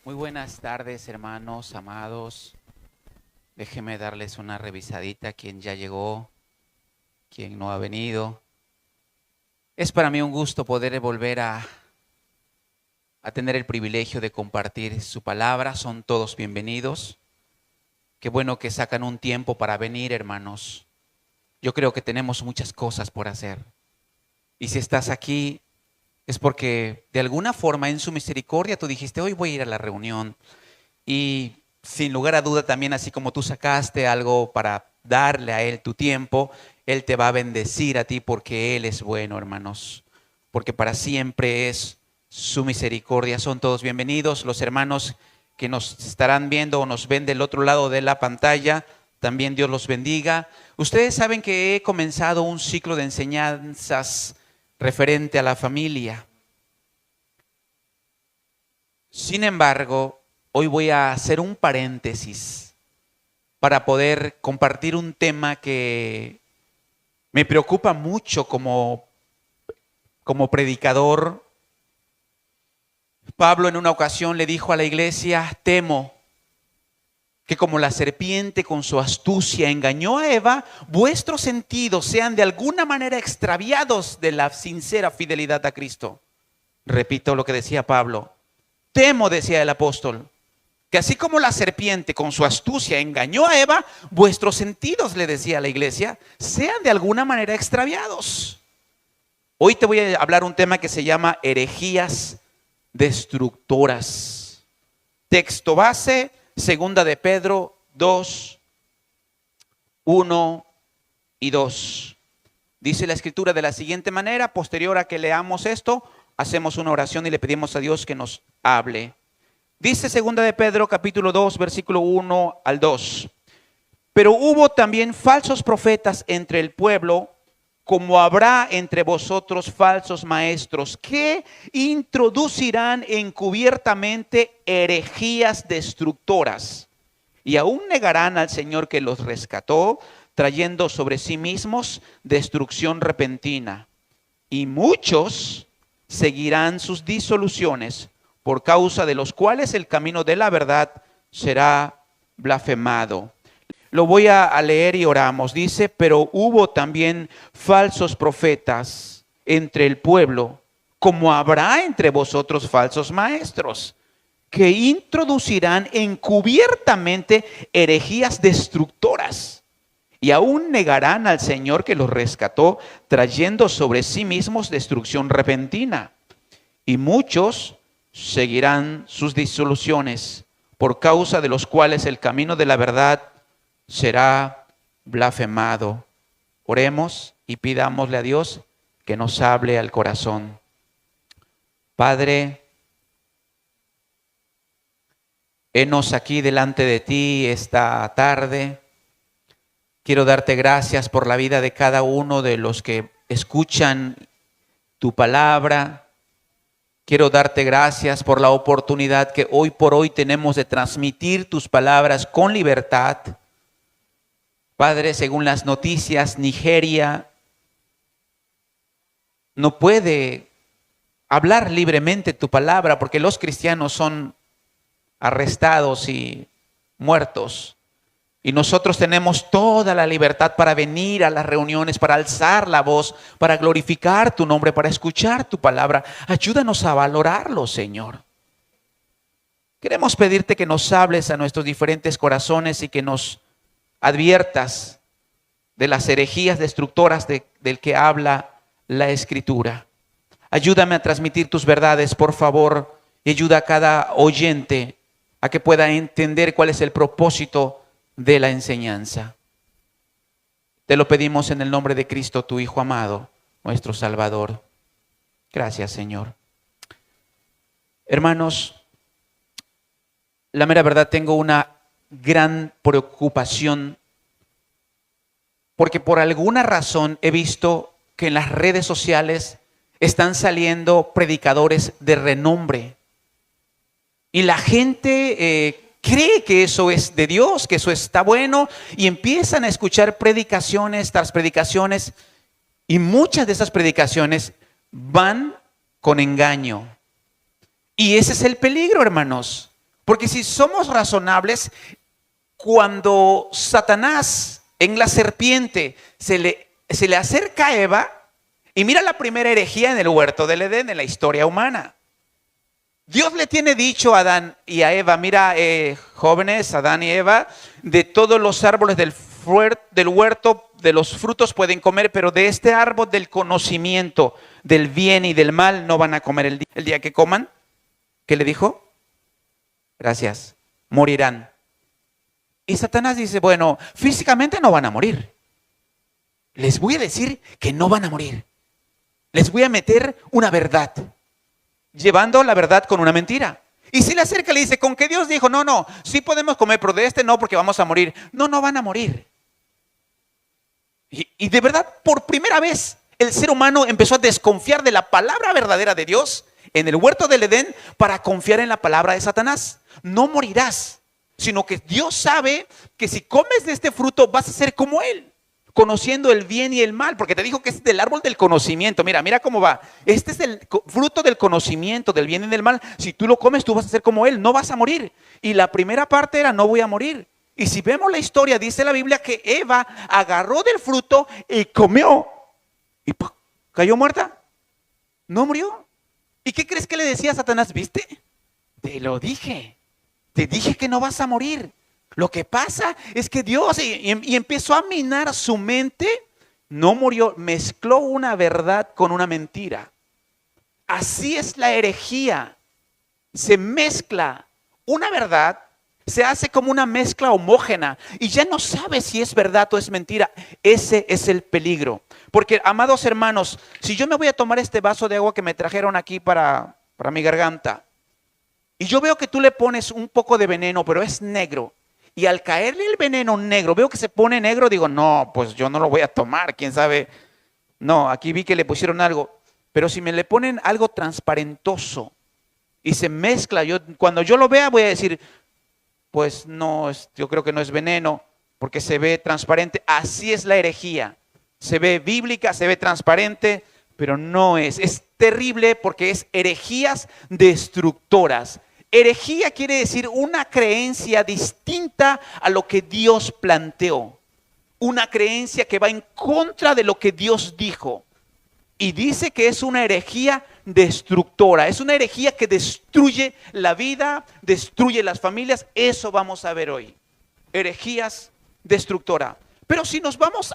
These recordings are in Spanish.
Muy buenas tardes, hermanos, amados. Déjenme darles una revisadita a quien ya llegó, quien no ha venido. Es para mí un gusto poder volver a tener el privilegio de compartir su palabra. Son todos bienvenidos. Qué bueno que sacan un tiempo para venir, hermanos. Yo creo que tenemos muchas cosas por hacer. Y si estás aquí, es porque de alguna forma en su misericordia tú dijiste, hoy voy a ir a la reunión. Y sin lugar a duda también, así como tú sacaste algo para darle a Él tu tiempo, Él te va a bendecir a ti porque Él es bueno, hermanos. Porque para siempre es su misericordia. Son todos bienvenidos. Los hermanos que nos estarán viendo o nos ven del otro lado de la pantalla, también Dios los bendiga. Ustedes saben que he comenzado un ciclo de enseñanzas referente a la familia. Sin embargo, hoy voy a hacer un paréntesis para poder compartir un tema que me preocupa mucho como predicador. Pablo en una ocasión le dijo a la iglesia, temo que como la serpiente con su astucia engañó a Eva, vuestros sentidos sean de alguna manera extraviados de la sincera fidelidad a Cristo. Repito lo que decía Pablo. Temo, decía el apóstol, que así como la serpiente con su astucia engañó a Eva, vuestros sentidos, le decía a la iglesia, sean de alguna manera extraviados. Hoy te voy a hablar un tema que se llama herejías destructoras. Texto base, 2 de Pedro 2, 1 y 2. Dice la escritura de la siguiente manera, posterior a que leamos esto, hacemos una oración y le pedimos a Dios que nos hable. Dice 2 de Pedro capítulo 2 versículo 1 al 2. Pero hubo también falsos profetas entre el pueblo, como habrá entre vosotros falsos maestros, que introducirán encubiertamente herejías destructoras, y aún negarán al Señor que los rescató, trayendo sobre sí mismos destrucción repentina. Y muchos seguirán sus disoluciones, por causa de los cuales el camino de la verdad será blasfemado. Lo voy a leer y oramos. Dice, pero hubo también falsos profetas entre el pueblo, como habrá entre vosotros falsos maestros, que introducirán encubiertamente herejías destructoras, y aún negarán al Señor que los rescató, trayendo sobre sí mismos destrucción repentina. Y muchos seguirán sus disoluciones, por causa de los cuales el camino de la verdad será blasfemado. Oremos y pidámosle a Dios que nos hable al corazón. Padre, henos aquí delante de ti esta tarde. Quiero darte gracias por la vida de cada uno de los que escuchan tu palabra. Quiero darte gracias por la oportunidad que hoy por hoy tenemos de transmitir tus palabras con libertad. Padre, según las noticias, Nigeria no puede hablar libremente tu palabra porque los cristianos son arrestados y muertos. Y nosotros tenemos toda la libertad para venir a las reuniones, para alzar la voz, para glorificar tu nombre, para escuchar tu palabra. Ayúdanos a valorarlo, Señor. Queremos pedirte que nos hables a nuestros diferentes corazones y que nos adviertas de las herejías destructoras del que habla la Escritura. Ayúdame a transmitir tus verdades, por favor, y ayuda a cada oyente a que pueda entender cuál es el propósito de la enseñanza. Te lo pedimos en el nombre de Cristo, tu Hijo amado, nuestro Salvador. Gracias, Señor. Hermanos, la mera verdad, tengo una gran preocupación porque por alguna razón he visto que en las redes sociales están saliendo predicadores de renombre y la gente cree que eso es de Dios, que eso está bueno, y empiezan a escuchar predicaciones tras predicaciones, y muchas de esas predicaciones van con engaño. Y ese es el peligro, hermanos. Porque si somos razonables, cuando Satanás en la serpiente se le acerca a Eva, y mira la primera herejía en el huerto del Edén, en la historia humana. Dios le tiene dicho a Adán y a Eva, mira, jóvenes, Adán y Eva, de todos los árboles del huerto, de los frutos pueden comer, pero de este árbol del conocimiento del bien y del mal no van a comer el día que coman. ¿Qué le dijo? Gracias, morirán. Y Satanás dice, bueno, físicamente no van a morir. Les voy a decir que no van a morir. Les voy a meter una verdad, llevando la verdad con una mentira. Y si le acerca y le dice, ¿con qué Dios dijo? No, sí podemos comer, pero de este no, porque vamos a morir. No van a morir. Y de verdad, por primera vez, el ser humano empezó a desconfiar de la palabra verdadera de Dios en el huerto del Edén para confiar en la palabra de Satanás. No morirás, sino que Dios sabe que si comes de este fruto vas a ser como Él, conociendo el bien y el mal, porque te dijo que es del árbol del conocimiento. Mira cómo va. Este es el fruto del conocimiento del bien y del mal. Si tú lo comes, tú vas a ser como Él, no vas a morir. Y la primera parte era, no voy a morir. Y si vemos la historia, dice la Biblia que Eva agarró del fruto y comió. Y ¡pum!, cayó muerta. No murió. ¿Y qué crees que le decía a Satanás? ¿Viste? Te lo dije. Te dije que no vas a morir. Lo que pasa es que Dios, y empezó a minar su mente, no murió, mezcló una verdad con una mentira. Así es la herejía. Se mezcla una verdad, se hace como una mezcla homógena y ya no sabe si es verdad o es mentira. Ese es el peligro. Porque, amados hermanos, si yo me voy a tomar este vaso de agua que me trajeron aquí para mi garganta, y yo veo que tú le pones un poco de veneno, pero es negro, y al caerle el veneno negro, veo que se pone negro, digo, no, pues yo no lo voy a tomar, quién sabe. No, aquí vi que le pusieron algo, pero si me le ponen algo transparentoso y se mezcla, cuando yo lo vea voy a decir, pues no, yo creo que no es veneno, porque se ve transparente. Así es la herejía. Se ve bíblica, se ve transparente, pero no es. Es terrible porque es herejías destructoras. Herejía quiere decir una creencia distinta a lo que Dios planteó. Una creencia que va en contra de lo que Dios dijo. Y dice que es una herejía destructora. Es una herejía que destruye la vida, destruye las familias. Eso vamos a ver hoy. Herejías destructora. Pero si nos vamos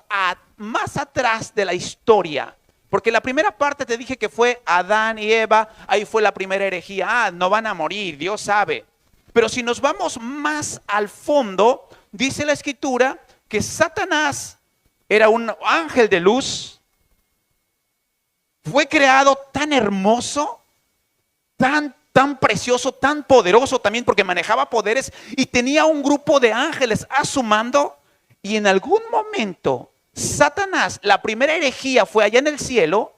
más atrás de la historia, porque la primera parte te dije que fue Adán y Eva, ahí fue la primera herejía. No van a morir, Dios sabe. Pero si nos vamos más al fondo, dice la Escritura que Satanás era un ángel de luz. Fue creado tan hermoso, tan precioso, tan poderoso también, porque manejaba poderes y tenía un grupo de ángeles a su mando. Y en algún momento Satanás, la primera herejía fue allá en el cielo.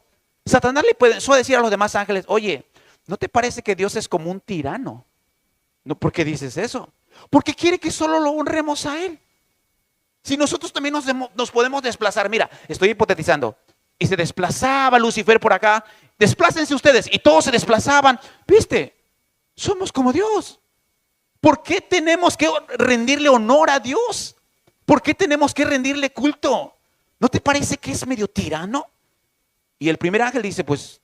Satanás le empezó a decir a los demás ángeles, oye, ¿no te parece que Dios es como un tirano? No, ¿por qué dices eso? Porque quiere que solo lo honremos a Él. Si nosotros también nos podemos desplazar, mira, estoy hipotetizando, y se desplazaba Lucifer por acá, desplácense ustedes, y todos se desplazaban. ¿Viste? Somos como Dios. ¿Por qué tenemos que rendirle honor a Dios? ¿Por qué tenemos que rendirle culto? ¿No te parece que es medio tirano? Y el primer ángel dice, pues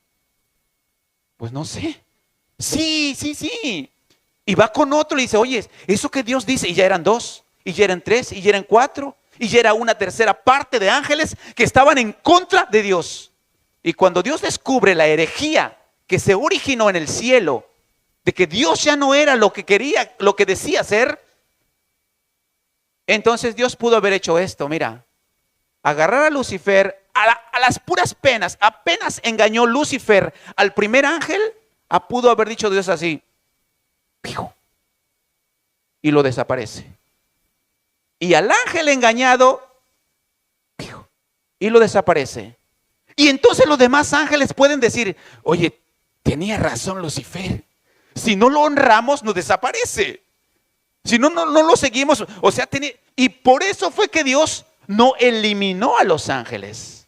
no sé. Sí. Y va con otro y dice, oye, eso que Dios dice, y ya eran 2, y ya eran 3, y ya eran 4, y ya era una tercera parte de ángeles que estaban en contra de Dios. Y cuando Dios descubre la herejía que se originó en el cielo, de que Dios ya no era lo que quería, lo que decía ser, entonces Dios pudo haber hecho esto, mira, agarrar a Lucifer a las puras penas, apenas engañó Lucifer al primer ángel, pudo haber dicho Dios así, ¡piu!, y lo desaparece. Y al ángel engañado, ¡piu!, y lo desaparece. Y entonces los demás ángeles pueden decir, oye, tenía razón Lucifer, si no lo honramos nos desaparece. Si no lo seguimos, o sea, y por eso fue que Dios no eliminó a los ángeles,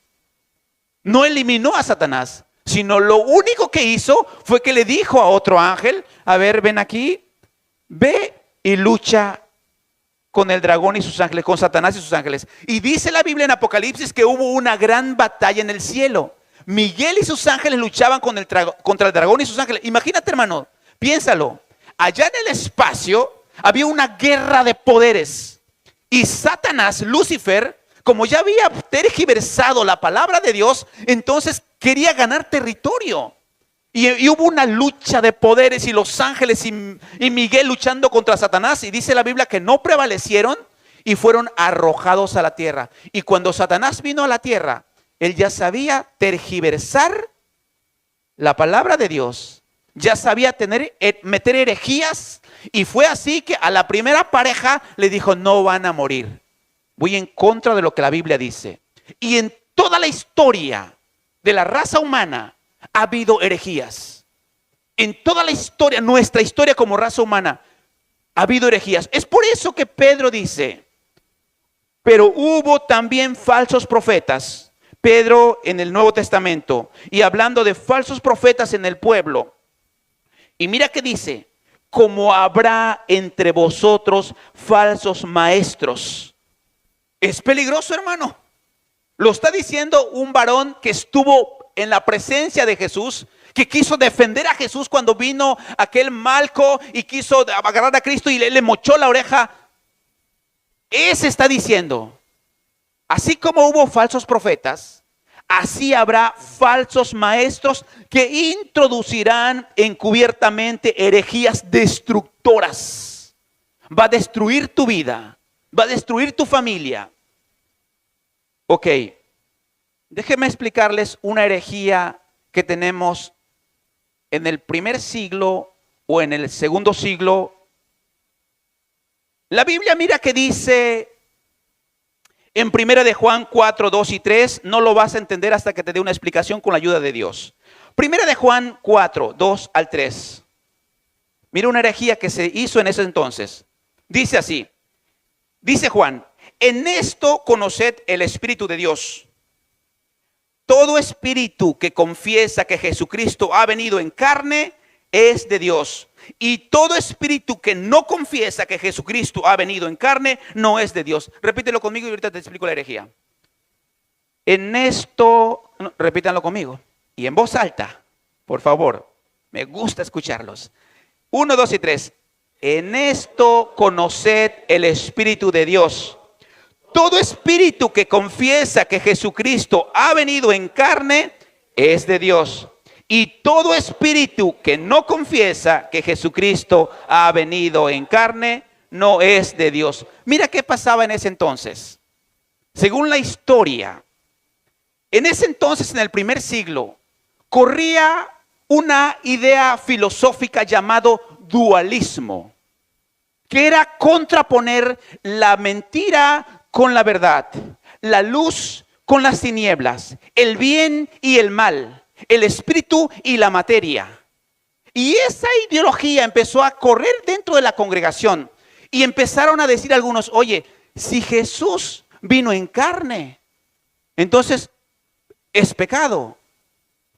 no eliminó a Satanás, sino lo único que hizo fue que le dijo a otro ángel, a ver, ven aquí, ve y lucha con el dragón y sus ángeles, con Satanás y sus ángeles. Y dice la Biblia en Apocalipsis que hubo una gran batalla en el cielo. Miguel y sus ángeles luchaban contra el dragón y sus ángeles. Imagínate, hermano, piénsalo. Allá en el espacio había una guerra de poderes. Y Satanás, Lucifer, como ya había tergiversado la palabra de Dios, entonces quería ganar territorio. Y hubo una lucha de poderes y los ángeles y Miguel luchando contra Satanás. Y dice la Biblia que no prevalecieron y fueron arrojados a la tierra. Y cuando Satanás vino a la tierra, él ya sabía tergiversar la palabra de Dios. Ya sabía meter herejías. Y fue así que a la primera pareja le dijo, no van a morir. Voy en contra de lo que la Biblia dice. Y en toda la historia de la raza humana ha habido herejías. En toda la historia, nuestra historia como raza humana, ha habido herejías. Es por eso que Pedro dice, pero hubo también falsos profetas. Pedro en el Nuevo Testamento, y hablando de falsos profetas en el pueblo. Y mira que dice, como habrá entre vosotros falsos maestros. Es peligroso, hermano. Lo está diciendo un varón que estuvo en la presencia de Jesús, que quiso defender a Jesús cuando vino aquel Malco y quiso agarrar a Cristo y le mochó la oreja. Ese está diciendo, así como hubo falsos profetas, así habrá falsos maestros que introducirán encubiertamente herejías destructoras. Va a destruir tu vida, va a destruir tu familia. Ok, déjenme explicarles una herejía que tenemos en el primer siglo o en el segundo siglo. La Biblia, mira que dice en 1 de Juan 4, 2 y 3, no lo vas a entender hasta que te dé una explicación con la ayuda de Dios. 1 de Juan 4, 2 al 3. Mira una herejía que se hizo en ese entonces. Dice así, dice Juan, en esto conoced el Espíritu de Dios. Todo espíritu que confiesa que Jesucristo ha venido en carne es de Dios. Y todo espíritu que no confiesa que Jesucristo ha venido en carne no es de Dios. Repítelo conmigo y ahorita te explico la herejía. En esto, repítanlo conmigo. Y en voz alta, por favor. Me gusta escucharlos. 1, 2 y 3. En esto conoced el Espíritu de Dios. Todo espíritu que confiesa que Jesucristo ha venido en carne es de Dios. Y todo espíritu que no confiesa que Jesucristo ha venido en carne no es de Dios. Mira qué pasaba en ese entonces. Según la historia, en ese entonces, en el primer siglo, corría una idea filosófica llamado dualismo, que era contraponer la mentira con la verdad, la luz con las tinieblas, el bien y el mal, el espíritu y la materia. Y esa ideología empezó a correr dentro de la congregación y empezaron a decir algunos, oye, si Jesús vino en carne, entonces es pecado,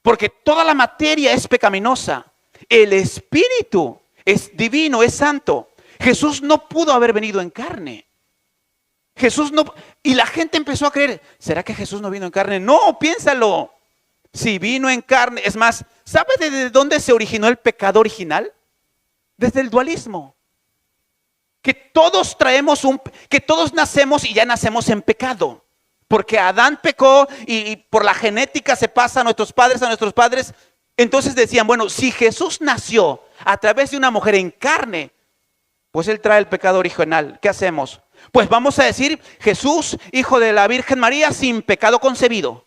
porque toda la materia es pecaminosa. El espíritu es divino, es santo. Jesús no pudo haber venido en carne. Jesús no, y la gente empezó a creer, ¿será que Jesús no vino en carne? No, piénsalo. Si vino en carne, es más, ¿sabe desde dónde se originó el pecado original? Desde el dualismo. Que todos que todos nacemos y ya nacemos en pecado. Porque Adán pecó y por la genética se pasa a nuestros padres. Entonces decían, bueno, si Jesús nació a través de una mujer en carne, pues él trae el pecado original. ¿Qué hacemos? Pues vamos a decir, Jesús, hijo de la Virgen María, sin pecado concebido.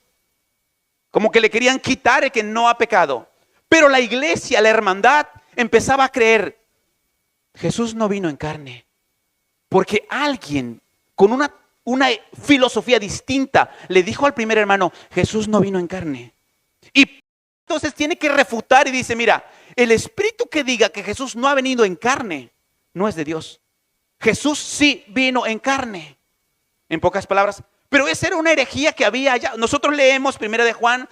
Como que le querían quitar el que no ha pecado. Pero la iglesia, la hermandad, empezaba a creer, Jesús no vino en carne. Porque alguien con una filosofía distinta le dijo al primer hermano, Jesús no vino en carne. Y entonces tiene que refutar y dice, mira, el espíritu que diga que Jesús no ha venido en carne, no es de Dios. Jesús sí vino en carne. En pocas palabras. Pero esa era una herejía que había allá. Nosotros leemos 1 de Juan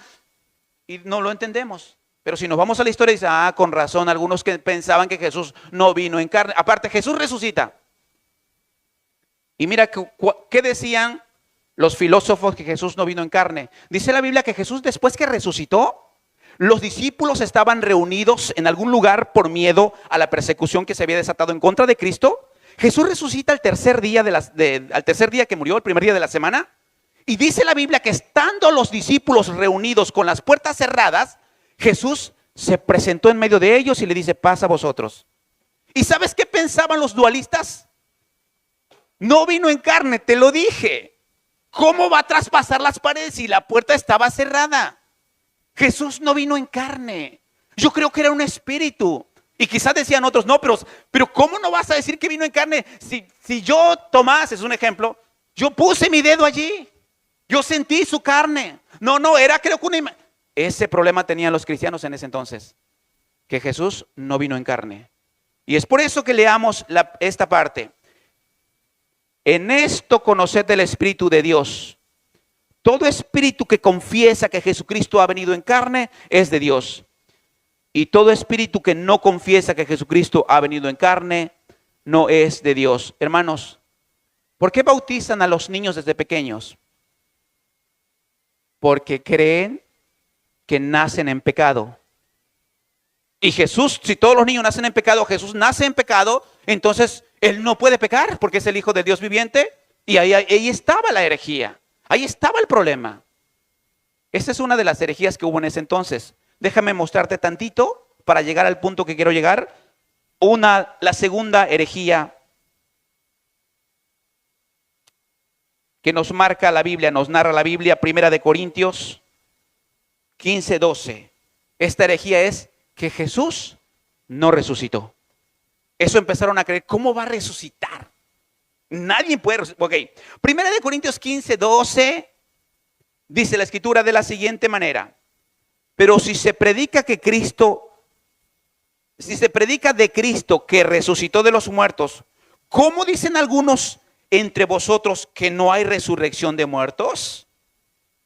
y no lo entendemos. Pero si nos vamos a la historia, dice, con razón, algunos que pensaban que Jesús no vino en carne. Aparte, Jesús resucita. Y mira, ¿qué decían los filósofos que Jesús no vino en carne? Dice la Biblia que Jesús, después que resucitó, los discípulos estaban reunidos en algún lugar por miedo a la persecución que se había desatado en contra de Cristo. Jesús resucita al tercer día al tercer día que murió, el primer día de la semana. Y dice la Biblia que estando los discípulos reunidos con las puertas cerradas, Jesús se presentó en medio de ellos y le dice, paz a vosotros. ¿Y sabes qué pensaban los dualistas? No vino en carne, te lo dije. ¿Cómo va a traspasar las paredes si la puerta estaba cerrada? Jesús no vino en carne. Yo creo que era un espíritu. Y quizás decían otros, no, pero ¿cómo no vas a decir que vino en carne? Si yo, Tomás, es un ejemplo, yo puse mi dedo allí. Yo sentí su carne. No, era creo que una Ese problema tenían los cristianos en ese entonces, que Jesús no vino en carne. Y es por eso que leamos esta parte. En esto conoced el Espíritu de Dios. Todo espíritu que confiesa que Jesucristo ha venido en carne es de Dios. Y todo espíritu que no confiesa que Jesucristo ha venido en carne no es de Dios. Hermanos, ¿por qué bautizan a los niños desde pequeños? Porque creen que nacen en pecado. Y Jesús, si todos los niños nacen en pecado, Jesús nace en pecado, entonces Él no puede pecar porque es el Hijo de Dios viviente. Y ahí estaba la herejía. Ahí estaba el problema. Esta es una de las herejías que hubo en ese entonces. Déjame mostrarte tantito para llegar al punto que quiero llegar. La segunda herejía que nos marca la Biblia, nos narra la Biblia, 1 Corintios 15:12. Esta herejía es que Jesús no resucitó. Eso empezaron a creer, ¿cómo va a resucitar? Nadie puede resucitar. Ok, 1 Corintios 15:12 dice la Escritura de la siguiente manera. Pero si se predica de Cristo que resucitó de los muertos, ¿cómo dicen algunos entre vosotros que no hay resurrección de muertos?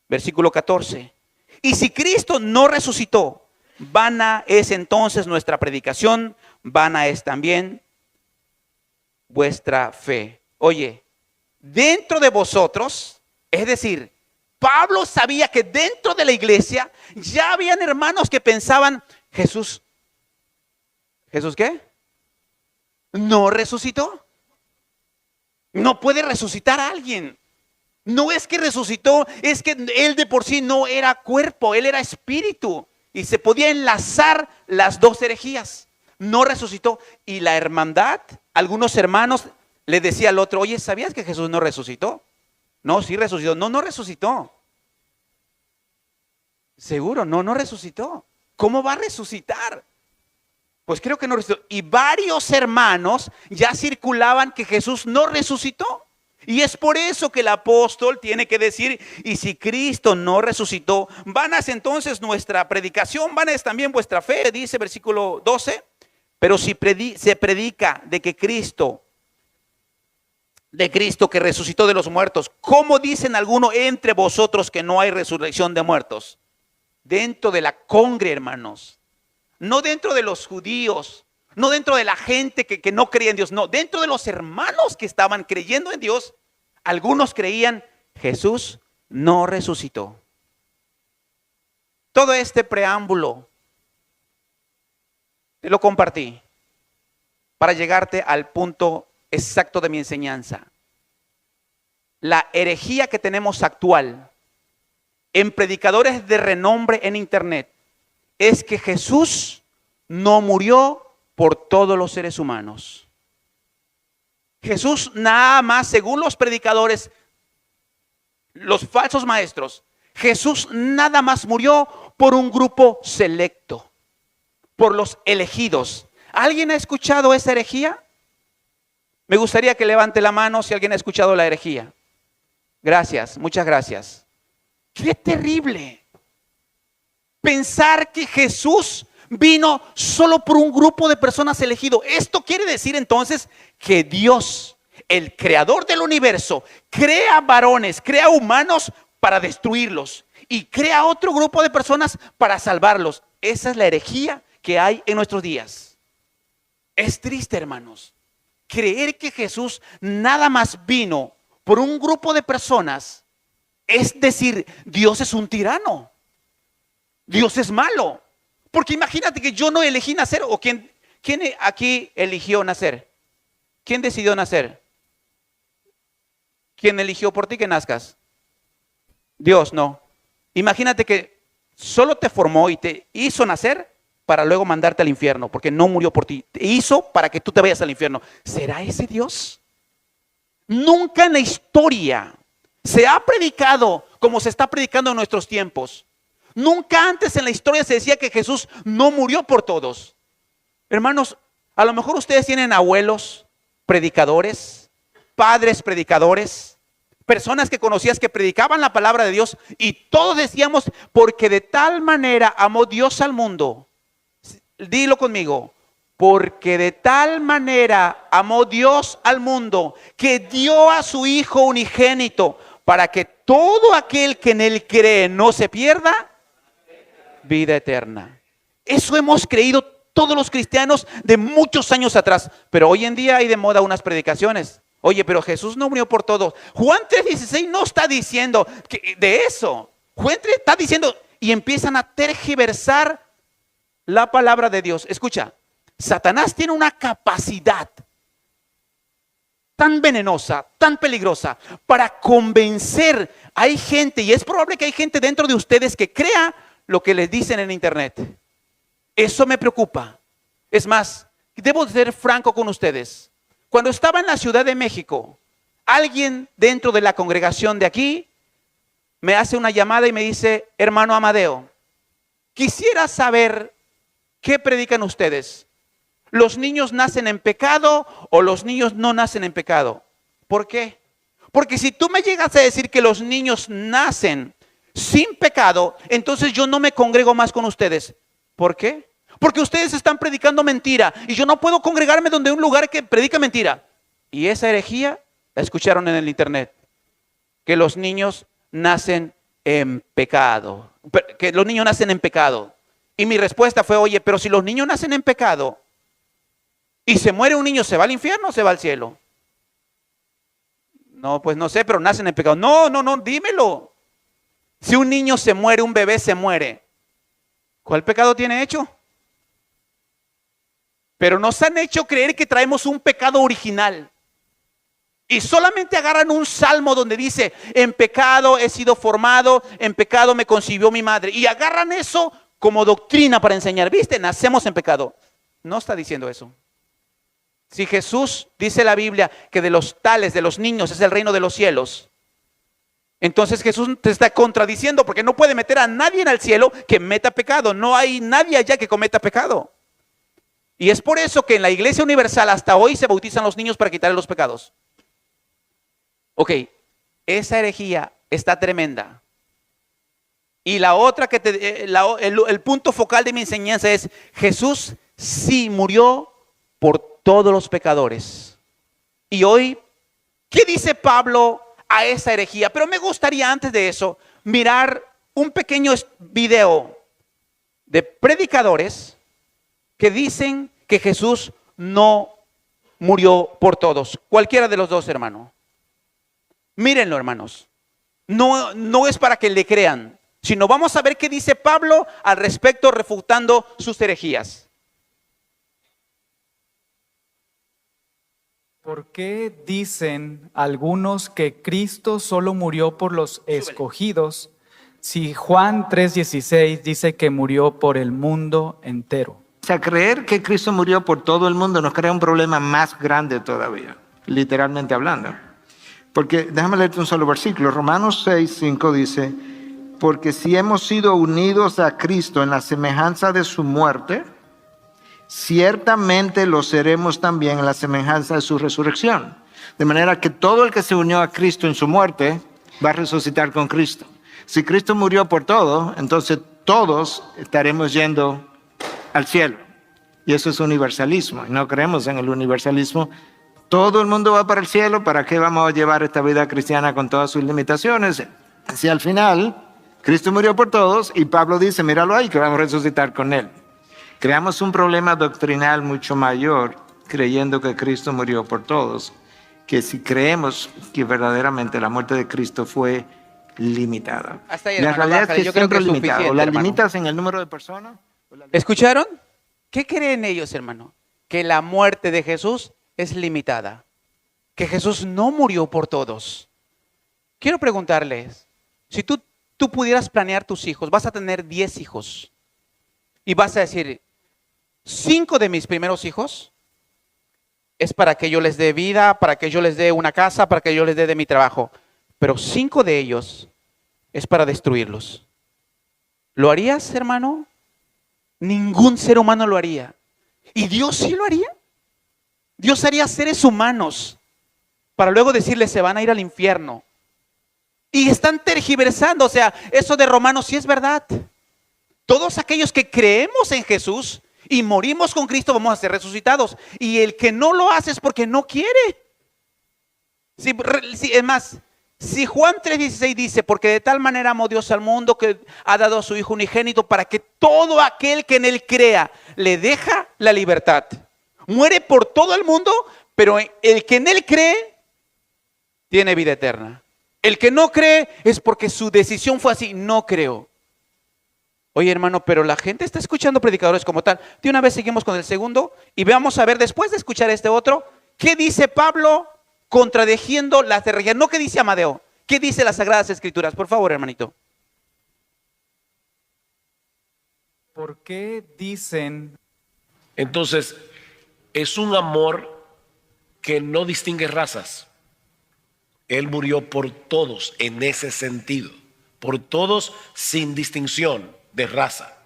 Versículo 14. Y si Cristo no resucitó, vana es entonces nuestra predicación, vana es también vuestra fe. Oye, dentro de vosotros, es decir, Pablo sabía que dentro de la iglesia ya habían hermanos que pensaban, ¿Jesús qué? ¿No resucitó? No puede resucitar a alguien. No es que resucitó, es que Él de por sí no era cuerpo, Él era espíritu. Y se podía enlazar las dos herejías. No resucitó. Y la hermandad, algunos hermanos le decía al otro, oye, ¿sabías que Jesús no resucitó? No, sí resucitó. No resucitó. Seguro, no resucitó. ¿Cómo va a resucitar? Pues creo que no resucitó. Y varios hermanos ya circulaban que Jesús no resucitó. Y es por eso que el apóstol tiene que decir, y si Cristo no resucitó, vana es entonces nuestra predicación, vana es también vuestra fe, dice versículo 12. Pero si se predica de Cristo que resucitó de los muertos, ¿cómo dicen algunos entre vosotros que no hay resurrección de muertos? Dentro de la congre, hermanos, no dentro de los judíos, no dentro de la gente que no creía en Dios, no, dentro de los hermanos que estaban creyendo en Dios, algunos creían, Jesús no resucitó. Todo este preámbulo te lo compartí para llegarte al punto exacto de mi enseñanza. La herejía que tenemos actual en predicadores de renombre en internet es que Jesús no murió por todos los seres humanos. Jesús nada más, según los predicadores, los falsos maestros, Jesús nada más murió por un grupo selecto, por los elegidos. ¿Alguien ha escuchado esa herejía? Me gustaría que levante la mano si alguien ha escuchado la herejía. Gracias, muchas gracias. ¡Qué terrible! Pensar que Jesús vino solo por un grupo de personas elegido. Esto quiere decir entonces que Dios, el creador del universo, crea varones, crea humanos para destruirlos y crea otro grupo de personas para salvarlos. Esa es la herejía que hay en nuestros días. Es triste, hermanos, creer que Jesús nada más vino por un grupo de personas. Es decir, Dios es un tirano. Dios es malo. Porque imagínate que yo no elegí nacer. ¿O quién aquí eligió nacer? ¿Quién decidió nacer? ¿Quién eligió por ti que nazcas? Dios, no. Imagínate que solo te formó y te hizo nacer para luego mandarte al infierno, porque no murió por ti. Te hizo para que tú te vayas al infierno. ¿Será ese Dios? Nunca en la historia se ha predicado como se está predicando en nuestros tiempos. Nunca antes en la historia se decía que Jesús no murió por todos. Hermanos, a lo mejor ustedes tienen abuelos predicadores, padres predicadores, personas que conocías que predicaban la palabra de Dios y todos decíamos, porque de tal manera amó Dios al mundo. Dilo conmigo. Porque de tal manera amó Dios al mundo que dio a su Hijo unigénito para que todo aquel que en Él cree no se pierda vida eterna. Eso hemos creído todos los cristianos de muchos años atrás. Pero hoy en día hay de moda unas predicaciones. Oye, pero Jesús no murió por todos. Juan 3:16 no está diciendo de eso. Juan 3 está diciendo y empiezan a tergiversar la palabra de Dios. Escucha. Satanás tiene una capacidad tan venenosa, tan peligrosa, para convencer. Hay gente, y es probable que hay gente dentro de ustedes que crea lo que les dicen en internet. Eso me preocupa. Es más, debo ser franco con ustedes. Cuando estaba en la Ciudad de México, alguien dentro de la congregación de aquí me hace una llamada y me dice, hermano Amadeo, quisiera saber qué predican ustedes. ¿Los niños nacen en pecado o los niños no nacen en pecado? ¿Por qué? Porque si tú me llegas a decir que los niños nacen sin pecado, entonces yo no me congrego más con ustedes. ¿Por qué? Porque ustedes están predicando mentira y yo no puedo congregarme donde un lugar que predica mentira. Y esa herejía la escucharon en el internet. Que los niños nacen en pecado. Que los niños nacen en pecado. Y mi respuesta fue, oye, pero si los niños nacen en pecado y se muere un niño, ¿se va al infierno o se va al cielo? No, pues no sé, pero nacen en pecado. No, dímelo. Si un niño se muere, un bebé se muere, ¿cuál pecado tiene hecho? Pero nos han hecho creer que traemos un pecado original. Y solamente agarran un salmo donde dice, en pecado he sido formado, en pecado me concibió mi madre. Y agarran eso como doctrina para enseñar. ¿Viste? Nacemos en pecado. No está diciendo eso. Si Jesús dice la Biblia que de los tales, de los niños, es el reino de los cielos, entonces Jesús te está contradiciendo porque no puede meter a nadie en el cielo que meta pecado. No hay nadie allá que cometa pecado. Y es por eso que en la Iglesia Universal hasta hoy se bautizan los niños para quitarle los pecados. Ok, esa herejía está tremenda. Y la otra el punto focal de mi enseñanza es, Jesús sí murió por todos los pecadores. Y hoy, ¿qué dice Pablo a esa herejía? Pero me gustaría antes de eso mirar un pequeño video de predicadores que dicen que Jesús no murió por todos. Cualquiera de los dos, hermano. Mírenlo, hermanos. No es para que le crean, sino vamos a ver qué dice Pablo al respecto, refutando sus herejías. ¿Por qué dicen algunos que Cristo solo murió por los escogidos, si Juan 3:16 dice que murió por el mundo entero? O sea, creer que Cristo murió por todo el mundo nos crea un problema más grande todavía, literalmente hablando. Porque, déjame leerte un solo versículo. Romanos 6:5 dice, porque si hemos sido unidos a Cristo en la semejanza de su muerte, ciertamente lo seremos también en la semejanza de su resurrección. De manera que todo el que se unió a Cristo en su muerte va a resucitar con Cristo. Si Cristo murió por todo, entonces todos estaremos yendo al cielo. Y eso es universalismo. Y no creemos en el universalismo. Todo el mundo va para el cielo. ¿Para qué vamos a llevar esta vida cristiana con todas sus limitaciones? Si al final Cristo murió por todos y Pablo dice, míralo ahí, que vamos a resucitar con él. Creamos un problema doctrinal mucho mayor creyendo que Cristo murió por todos, que si creemos que verdaderamente la muerte de Cristo fue limitada. Hasta ahí, La hermano, realidad bájale, es que yo creo siempre que es limitada. O suficiente, la hermano. limitas en el número de personas. ¿Escucharon? ¿Qué creen ellos, hermano? Que la muerte de Jesús es limitada. Que Jesús no murió por todos. Quiero preguntarles, si tú pudieras planear tus hijos, vas a tener 10 hijos y vas a decir, 5 de mis primeros hijos es para que yo les dé vida, para que yo les dé una casa, para que yo les dé de mi trabajo, pero 5 de ellos es para destruirlos. ¿Lo harías, hermano? Ningún ser humano lo haría. ¿Y Dios sí lo haría? Dios haría seres humanos para luego decirles se van a ir al infierno. Y están tergiversando, o sea, eso de Romanos sí es verdad. Todos aquellos que creemos en Jesús y morimos con Cristo vamos a ser resucitados. Y el que no lo hace es porque no quiere. Es más, si Juan 3:16 dice, porque de tal manera amó Dios al mundo que ha dado a su Hijo unigénito para que todo aquel que en él crea le deja la libertad. Muere por todo el mundo, pero el que en él cree tiene vida eterna. El que no cree es porque su decisión fue así, no creo. Oye, hermano, pero la gente está escuchando predicadores como tal. De una vez seguimos con el segundo y vamos a ver después de escuchar este otro, ¿qué dice Pablo contradiciendo las herejías? No, ¿qué dice Amadeo? ¿Qué dice las Sagradas Escrituras? Por favor, hermanito. ¿Por qué dicen? Entonces, es un amor que no distingue razas. Él murió por todos en ese sentido, por todos sin distinción de raza.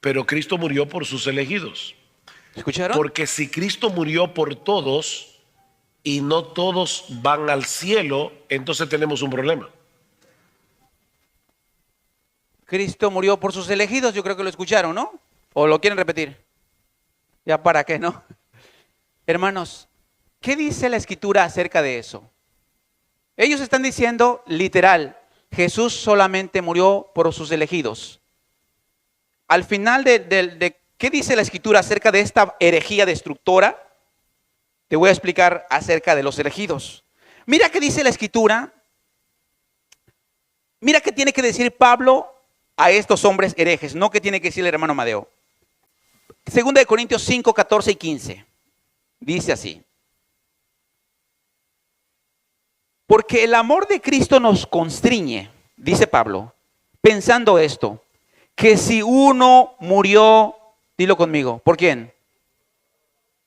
Pero Cristo murió por sus elegidos. ¿Escucharon? Porque si Cristo murió por todos y no todos van al cielo, entonces tenemos un problema. Cristo murió por sus elegidos, yo creo que lo escucharon, ¿no? ¿O lo quieren repetir? Ya para qué, ¿no? Hermanos, ¿qué dice la Escritura acerca de eso? Ellos están diciendo, literal, Jesús solamente murió por sus elegidos. Al final de ¿qué dice la Escritura acerca de esta herejía destructora? Te voy a explicar acerca de los elegidos. Mira qué dice la Escritura. Mira qué tiene que decir Pablo a estos hombres herejes, no qué tiene que decir el hermano Amadeo. Segunda de Corintios 5, 14 y 15. Dice así. Porque el amor de Cristo nos constriñe, dice Pablo, pensando esto, que si uno murió, dilo conmigo, ¿por quién?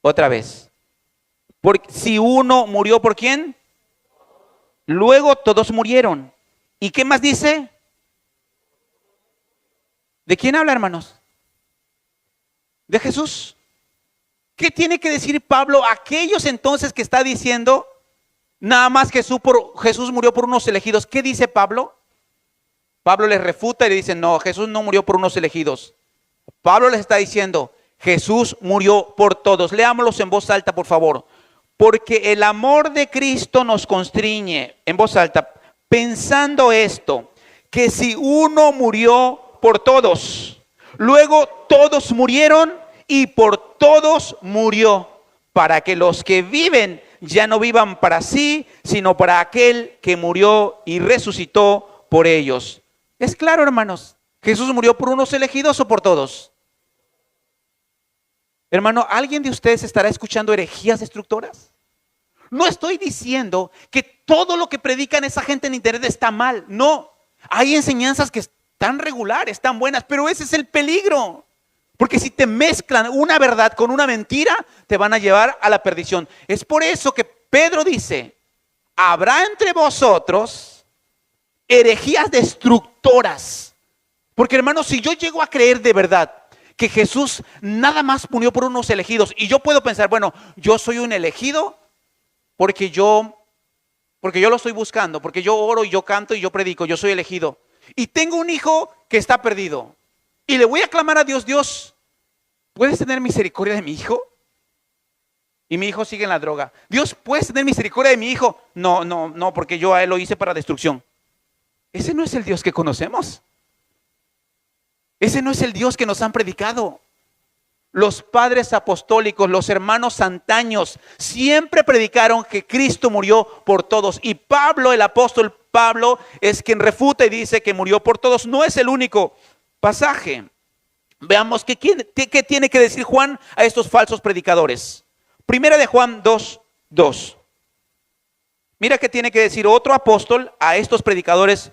Otra vez. Si uno murió, ¿por quién? Luego todos murieron. ¿Y qué más dice? ¿De quién habla, hermanos? De Jesús. ¿Qué tiene que decir Pablo a aquellos entonces que está diciendo nada más que Jesús murió por unos elegidos? ¿Qué dice Pablo? Pablo les refuta y le dice, no, Jesús no murió por unos elegidos. Pablo les está diciendo, Jesús murió por todos. Leámoslos en voz alta, por favor. Porque el amor de Cristo nos constriñe, en voz alta, pensando esto, que si uno murió por todos, luego todos murieron y por todos murió, para que los que viven ya no vivan para sí, sino para aquel que murió y resucitó por ellos. ¿Es claro, hermanos? ¿Jesús murió por unos elegidos o por todos? Hermano, ¿alguien de ustedes estará escuchando herejías destructoras? No estoy diciendo que todo lo que predican esa gente en internet está mal. No, hay enseñanzas que están regulares, están buenas, pero ese es el peligro. Porque si te mezclan una verdad con una mentira, te van a llevar a la perdición. Es por eso que Pedro dice, habrá entre vosotros herejías destructoras. Porque, hermano, si yo llego a creer de verdad que Jesús nada más murió por unos elegidos y yo puedo pensar, bueno, yo soy un elegido porque yo lo estoy buscando, porque yo oro y yo canto y yo predico, yo soy elegido. Y tengo un hijo que está perdido. Y le voy a clamar a Dios, Dios, ¿puedes tener misericordia de mi hijo? Y mi hijo sigue en la droga. Dios, ¿puedes tener misericordia de mi hijo? No, porque yo a él lo hice para destrucción. Ese no es el Dios que conocemos. Ese no es el Dios que nos han predicado. Los padres apostólicos, los hermanos antaños, siempre predicaron que Cristo murió por todos. Y Pablo, el apóstol Pablo, es quien refuta y dice que murió por todos. No es el único pasaje. Veamos qué tiene que decir Juan a estos falsos predicadores. Primera de Juan 2:2. Mira qué tiene que decir otro apóstol a estos predicadores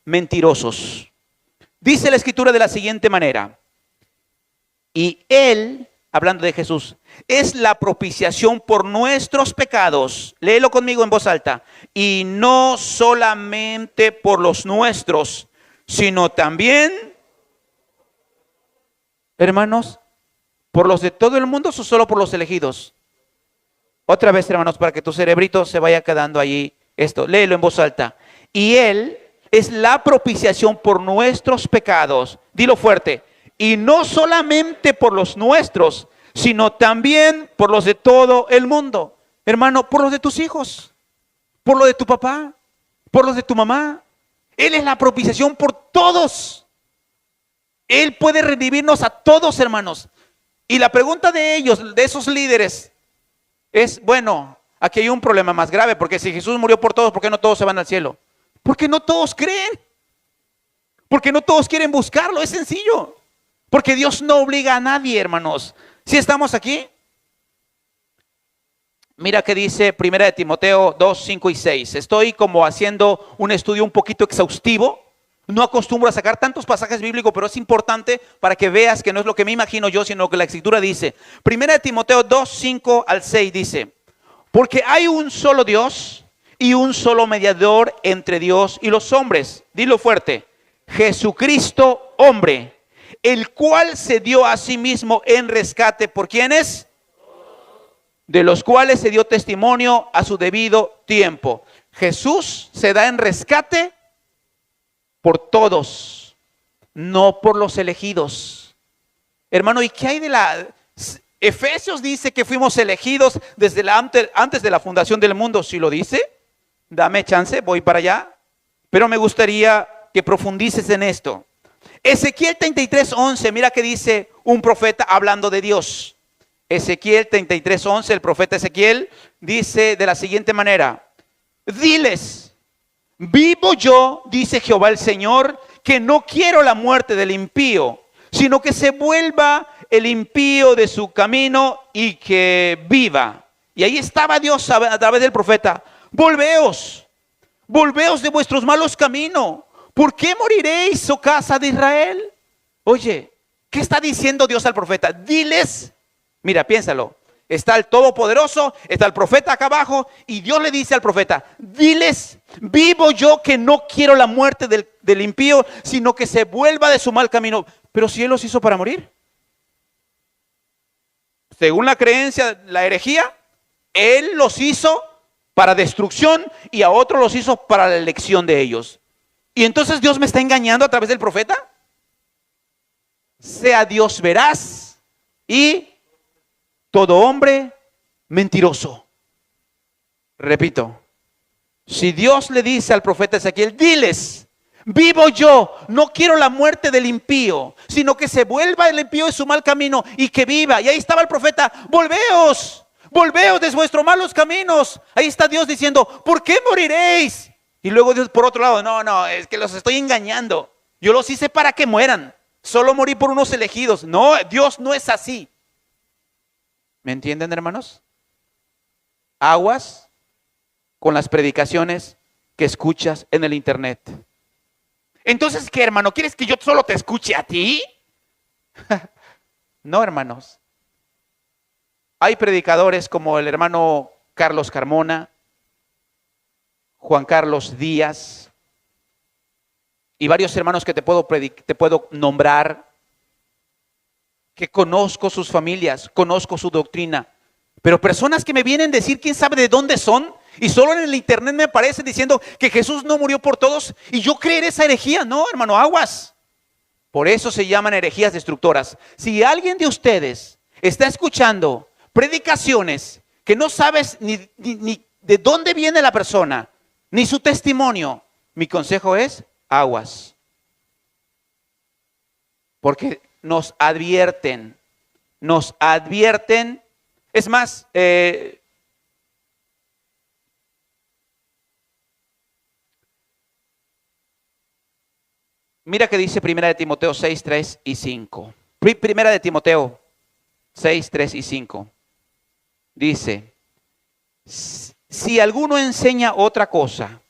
mentirosos. Dice la escritura de la siguiente manera: y Él, hablando de Jesús, es la propiciación por nuestros pecados. Léelo conmigo en voz alta. Y no solamente por los nuestros, sino también, hermanos, por los de todo el mundo o solo por los elegidos. Otra vez, hermanos, para que tu cerebrito se vaya quedando allí. Esto, léelo en voz alta. Y Él es la propiciación por nuestros pecados. Dilo fuerte. Y no solamente por los nuestros, sino también por los de todo el mundo. Hermano, por los de tus hijos, por los de tu papá, por los de tu mamá. Él es la propiciación por todos. Él puede redimirnos a todos, hermanos. Y la pregunta de ellos, de esos líderes, es, bueno, aquí hay un problema más grave, porque si Jesús murió por todos, ¿por qué no todos se van al cielo? Porque no todos creen. Porque no todos quieren buscarlo, es sencillo. Porque Dios no obliga a nadie, hermanos. ¿Sí estamos aquí? Mira que dice 1 de Timoteo 2, 5 y 6. Estoy como haciendo un estudio un poquito exhaustivo. No acostumbro a sacar tantos pasajes bíblicos, pero es importante para que veas que no es lo que me imagino yo, sino que la Escritura dice. 1 de Timoteo 2, 5 al 6 dice: porque hay un solo Dios y un solo mediador entre Dios y los hombres. Dilo fuerte: Jesucristo, hombre, el cual se dio a sí mismo en rescate por quienes, de los cuales se dio testimonio a su debido tiempo. Jesús se da en rescate por todos, no por los elegidos. Hermano, ¿y qué hay de la... Efesios dice que fuimos elegidos desde antes de la fundación del mundo? Si lo dice, dame chance, voy para allá. Pero me gustaría que profundices en esto. Ezequiel 33:11, mira que dice un profeta hablando de Dios. Ezequiel 33:11, el profeta Ezequiel dice de la siguiente manera: diles, vivo yo, dice Jehová el Señor, que no quiero la muerte del impío, sino que se vuelva el impío de su camino y que viva. Y ahí estaba Dios a través del profeta: volveos de vuestros malos caminos. ¿Por qué moriréis, oh casa de Israel? Oye, ¿qué está diciendo Dios al profeta? Diles, mira, piénsalo. Está el Todopoderoso, está el profeta acá abajo, y Dios le dice al profeta: diles, vivo yo que no quiero la muerte del impío, sino que se vuelva de su mal camino. Pero si Él los hizo para morir. Según la creencia, la herejía, Él los hizo para destrucción y a otros los hizo para la elección de ellos. ¿Y entonces Dios me está engañando a través del profeta? Sea Dios veraz y todo hombre mentiroso. Repito, si Dios le dice al profeta Ezequiel: diles, vivo yo, no quiero la muerte del impío, sino que se vuelva el impío de su mal camino y que viva. Y ahí estaba el profeta: volveos de vuestros malos caminos. Ahí está Dios diciendo: ¿por qué moriréis? Y luego Dios por otro lado: no, es que los estoy engañando. Yo los hice para que mueran. Solo morí por unos elegidos. No, Dios no es así. ¿Me entienden, hermanos? Aguas con las predicaciones que escuchas en el internet. Entonces, ¿qué, hermano? ¿Quieres que yo solo te escuche a ti? No, hermanos. Hay predicadores como el hermano Carlos Carmona, Juan Carlos Díaz y varios hermanos que te puedo nombrar, que conozco sus familias, conozco su doctrina, pero personas que me vienen a decir quién sabe de dónde son, y solo en el internet me aparecen diciendo que Jesús no murió por todos, y yo creer esa herejía. No, hermano, aguas. Por eso se llaman herejías destructoras. Si alguien de ustedes está escuchando predicaciones que no sabes ni de dónde viene la persona, ni su testimonio, mi consejo es: aguas. Porque nos advierten. Es más, mira que dice Primera de Timoteo 6, 3 y 5. Primera de Timoteo 6, 3 y 5. Dice, si alguno enseña otra cosa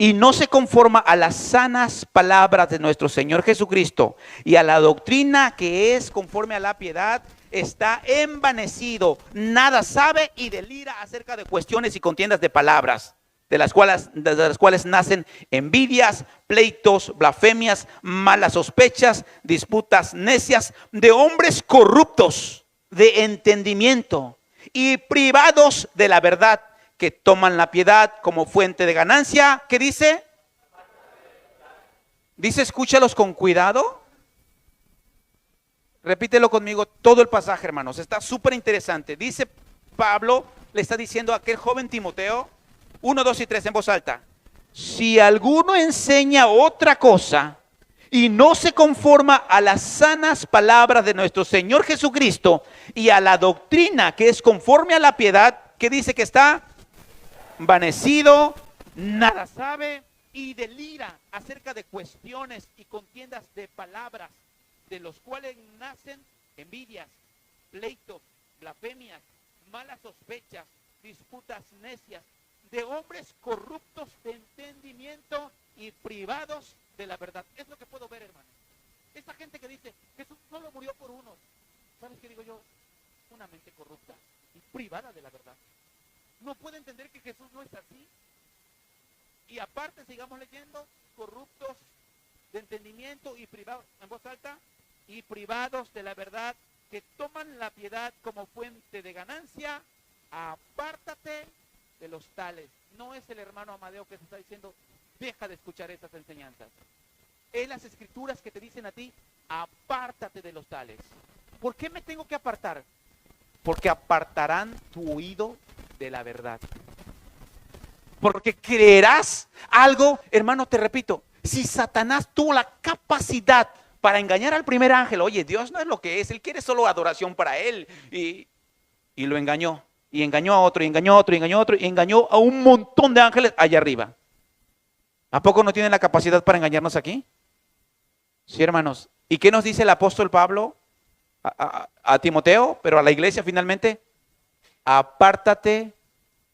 y no se conforma a las sanas palabras de nuestro Señor Jesucristo y a la doctrina que es conforme a la piedad, está envanecido, nada sabe y delira acerca de cuestiones y contiendas de palabras, de las cuales nacen envidias, pleitos, blasfemias, malas sospechas, disputas necias, de hombres corruptos de entendimiento y privados de la verdad, que toman la piedad como fuente de ganancia. ¿Qué dice? Dice, escúchalos con cuidado. Repítelo conmigo todo el pasaje, hermanos. Está súper interesante. Dice Pablo, le está diciendo a aquel joven Timoteo, 1, 2 y 3 en voz alta. Si alguno enseña otra cosa y no se conforma a las sanas palabras de nuestro Señor Jesucristo y a la doctrina que es conforme a la piedad, ¿qué dice que está? Envanecido, nada sabe y delira acerca de cuestiones y contiendas de palabras, de los cuales nacen envidias, pleitos, blasfemias, malas sospechas, disputas necias, de hombres corruptos de entendimiento y privados de la verdad. Es lo que puedo ver, hermano. Esa gente que dice, Jesús solo murió por unos. ¿Sabes qué digo yo? Una mente corrupta y privada de la verdad. No puede entender que Jesús no es así. Y aparte, sigamos leyendo, corruptos de entendimiento y privados, en voz alta, y privados de la verdad, que toman la piedad como fuente de ganancia. Apártate de los tales. No es el hermano Amadeo que se está diciendo, deja de escuchar estas enseñanzas. Es las escrituras que te dicen a ti, apártate de los tales. ¿Por qué me tengo que apartar? Porque apartarán tu oído de la verdad. Porque creerás algo, hermano, te repito, si Satanás tuvo la capacidad para engañar al primer ángel, oye, Dios no es lo que es, él quiere solo adoración para él, y lo engañó, y engañó a otro, y engañó a otro, y engañó a otro, y engañó a un montón de ángeles allá arriba. ¿A poco no tienen la capacidad para engañarnos aquí? Sí, hermanos. ¿Y qué nos dice el apóstol Pablo a Timoteo, pero a la iglesia finalmente? Apártate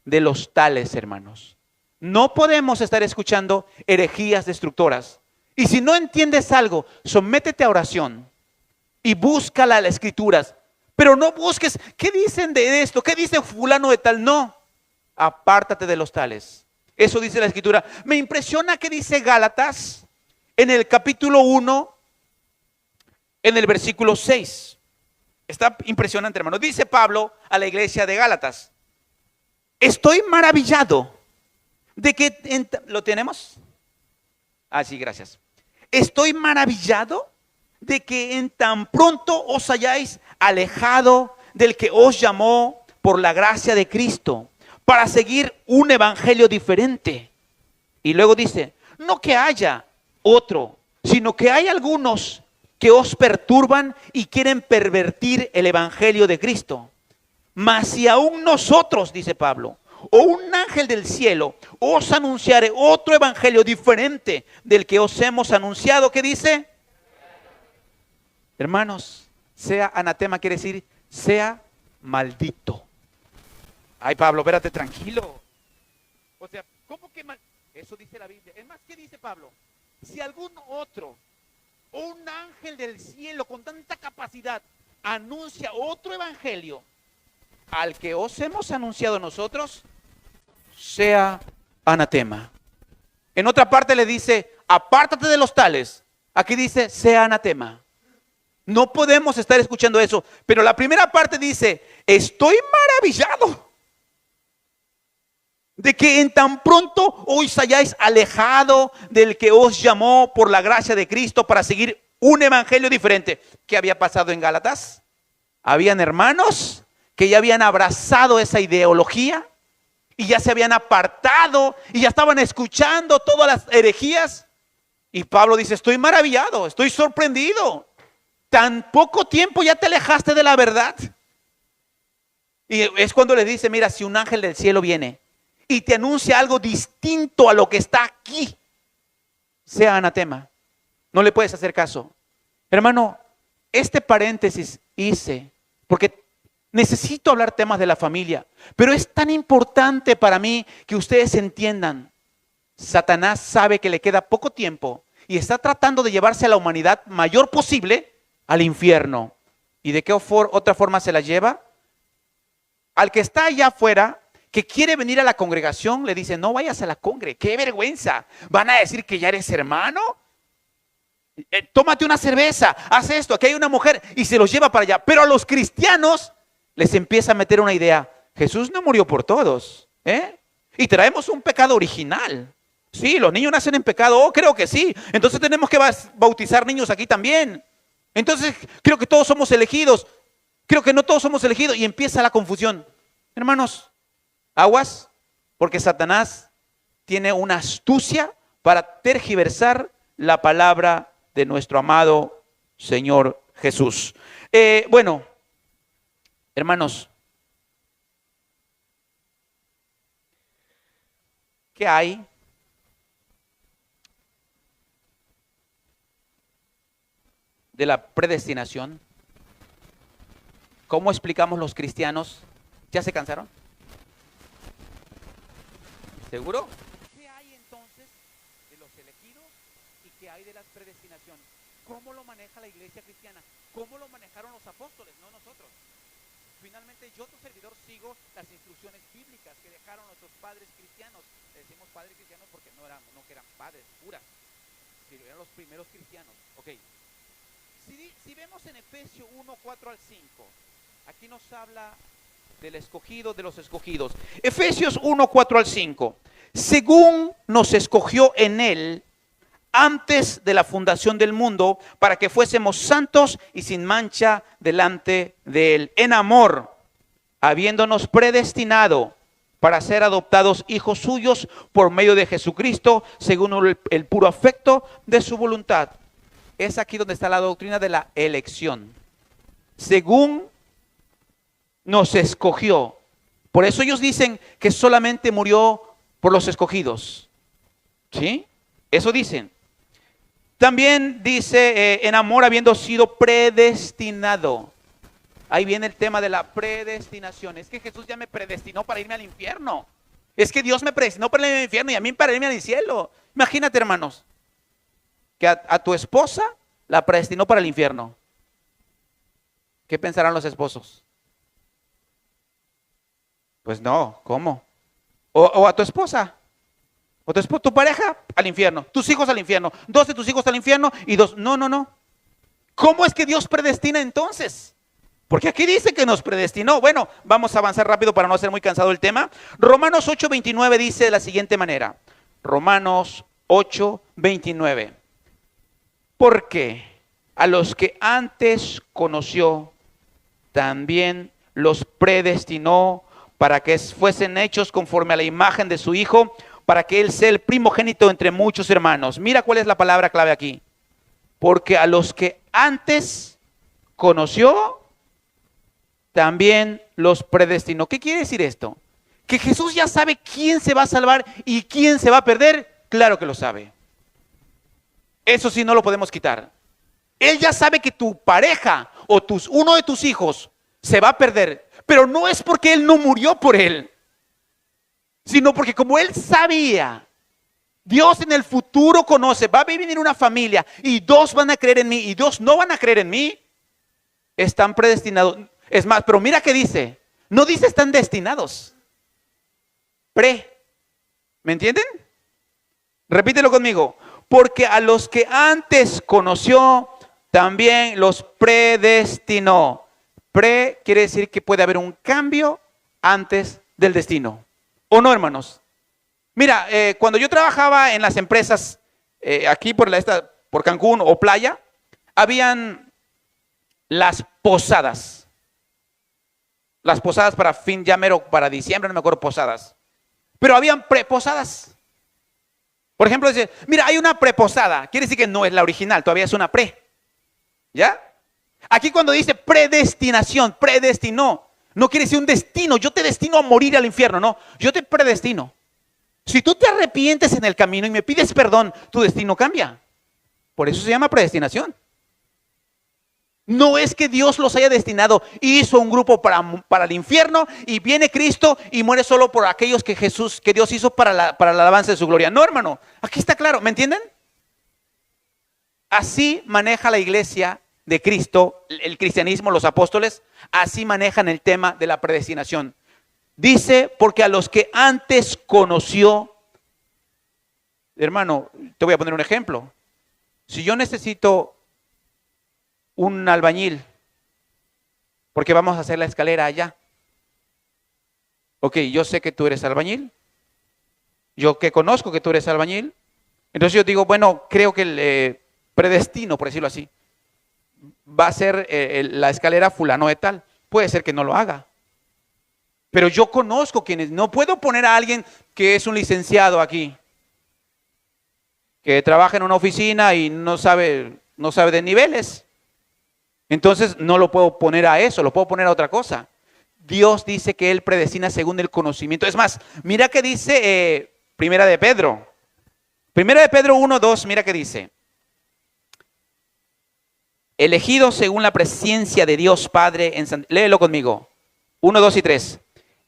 de los tales, hermanos. No podemos estar escuchando herejías destructoras. Y si no entiendes algo, sométete a oración y búscala en las escrituras. Pero no busques, ¿qué dicen de esto? ¿Qué dice fulano de tal? No, apártate de los tales. Eso dice la escritura. Me impresiona que dice Gálatas en el capítulo 1, en el versículo 6. Está impresionante, hermano. Dice Pablo a la iglesia de Gálatas: estoy maravillado de que... ¿Lo tenemos? Ah, sí, gracias. Estoy maravillado de que en tan pronto os hayáis alejado del que os llamó por la gracia de Cristo para seguir un evangelio diferente. Y luego dice, no que haya otro, sino que hay algunos que os perturban y quieren pervertir el evangelio de Cristo. Mas si aún nosotros, dice Pablo, o un ángel del cielo os anunciare otro evangelio diferente del que os hemos anunciado, ¿qué dice? Hermanos, sea anatema quiere decir sea maldito. Ay, Pablo, espérate, tranquilo. O sea, ¿cómo que mal? Eso dice la Biblia. Es más, ¿qué dice Pablo? Si algún otro o un ángel del cielo con tanta capacidad anuncia otro evangelio al que os hemos anunciado nosotros, sea anatema. En otra parte le dice, apártate de los tales. Aquí dice, sea anatema. No podemos estar escuchando eso. Pero la primera parte dice, estoy maravillado de que en tan pronto os hayáis alejado del que os llamó por la gracia de Cristo para seguir un evangelio diferente. ¿Qué había pasado en Gálatas? Habían hermanos que ya habían abrazado esa ideología y ya se habían apartado y ya estaban escuchando todas las herejías. Y Pablo dice, estoy maravillado, estoy sorprendido. Tan poco tiempo ya te alejaste de la verdad. Y es cuando le dice, mira, si un ángel del cielo viene y te anuncia algo distinto a lo que está aquí, sea anatema. No le puedes hacer caso. Hermano, este paréntesis hice porque necesito hablar temas de la familia, pero es tan importante para mí que ustedes entiendan. Satanás sabe que le queda poco tiempo y está tratando de llevarse a la humanidad mayor posible al infierno. ¿Y de qué otra forma se la lleva? Al que está allá afuera, que quiere venir a la congregación, le dice, no vayas a la congre, qué vergüenza. Van a decir que ya eres hermano. Tómate una cerveza, haz esto, aquí hay una mujer, y se los lleva para allá. Pero a los cristianos les empieza a meter una idea. Jesús no murió por todos, y traemos un pecado original. Sí, los niños nacen en pecado. Oh, creo que sí. Entonces tenemos que bautizar niños aquí también. Entonces creo que todos somos elegidos. Creo que no todos somos elegidos. Y empieza la confusión. Hermanos, aguas, porque Satanás tiene una astucia para tergiversar la palabra de nuestro amado Señor Jesús. Bueno, hermanos, ¿qué hay de la predestinación? ¿Cómo explicamos los cristianos? ¿Ya se cansaron? ¿Seguro? ¿Qué hay entonces de los elegidos y qué hay de la predestinación? ¿Cómo lo maneja la iglesia cristiana? ¿Cómo lo manejaron los apóstoles, no nosotros? Finalmente yo, tu servidor, sigo las instrucciones bíblicas que dejaron nuestros padres cristianos. Le decimos padres cristianos porque no que eran padres, curas, sino eran los primeros cristianos. Ok. Si vemos en Efesios 1, 4 al 5, aquí nos habla del escogido, de los escogidos. Efesios 1, 4 al 5. Según nos escogió en él antes de la fundación del mundo, para que fuésemos santos y sin mancha delante de él, en amor, habiéndonos predestinado para ser adoptados hijos suyos por medio de Jesucristo, según el puro afecto de su voluntad. Es aquí donde está la doctrina de la elección. Según nos escogió. Por eso ellos dicen que solamente murió por los escogidos. ¿Sí? Eso dicen. También dice, en amor habiendo sido predestinado. Ahí viene el tema de la predestinación. Es que Jesús ya me predestinó para irme al infierno. Es que Dios me predestinó para irme al infierno y a mí para irme al cielo. Imagínate, hermanos, que a tu esposa la predestinó para el infierno. ¿Qué pensarán los esposos? Pues no, ¿cómo? O a tu esposa. O tu pareja al infierno, tus hijos al infierno, 2 de tus hijos al infierno y 2. No. ¿Cómo es que Dios predestina entonces? Porque aquí dice que nos predestinó. Bueno, vamos a avanzar rápido para no hacer muy cansado el tema. Romanos 8:29 dice de la siguiente manera. Romanos 8:29. Porque a los que antes conoció, también los predestinó para que fuesen hechos conforme a la imagen de su Hijo, para que Él sea el primogénito entre muchos hermanos. Mira cuál es la palabra clave aquí. Porque a los que antes conoció, también los predestinó. ¿Qué quiere decir esto? ¿Que Jesús ya sabe quién se va a salvar y quién se va a perder? Claro que lo sabe. Eso sí no lo podemos quitar. Él ya sabe que tu pareja o uno de tus hijos se va a perder, pero no es porque Él no murió por él, sino porque como Él sabía, Dios en el futuro conoce, va a venir una familia y 2 van a creer en mí y 2 no van a creer en mí, están predestinados. Es más, pero mira qué dice, no dice están destinados, ¿me entienden? Repítelo conmigo. Porque a los que antes conoció, también los predestinó. Quiere decir que puede haber un cambio antes del destino. ¿O no, hermanos? Mira, cuando yo trabajaba en las empresas aquí por Cancún o Playa, habían las posadas. Las posadas para para diciembre, no me acuerdo, posadas. Pero habían preposadas. Por ejemplo, dice, mira, hay una preposada. Quiere decir que no es la original, todavía es una pre. ¿Ya? Aquí cuando dice predestinación, predestinó, no quiere decir un destino. Yo te destino a morir al infierno, no. Yo te predestino. Si tú te arrepientes en el camino y me pides perdón, tu destino cambia. Por eso se llama predestinación. No es que Dios los haya destinado, hizo un grupo para el infierno y viene Cristo y muere solo por aquellos que Dios hizo para la alabanza de su gloria. No, hermano, aquí está claro, ¿me entienden? Así maneja la iglesia de Cristo, el cristianismo, los apóstoles, así manejan el tema de la predestinación. Dice, porque a los que antes conoció, hermano, te voy a poner un ejemplo. Si yo necesito un albañil, porque vamos a hacer la escalera allá. Ok, yo sé que tú eres albañil. Yo que conozco que tú eres albañil. Entonces yo digo, bueno, creo que predestino, por decirlo así, va a ser la escalera fulano de tal. Puede ser que no lo haga. Pero yo conozco quienes. No puedo poner a alguien que es un licenciado aquí, que trabaja en una oficina y no sabe de niveles. Entonces no lo puedo poner a eso, lo puedo poner a otra cosa. Dios dice que Él predestina según el conocimiento. Es más, mira que dice Primera de Pedro. Primera de Pedro 1:2, mira que dice. Elegidos según la presencia de Dios Padre, léelo conmigo. 1, 2 y 3.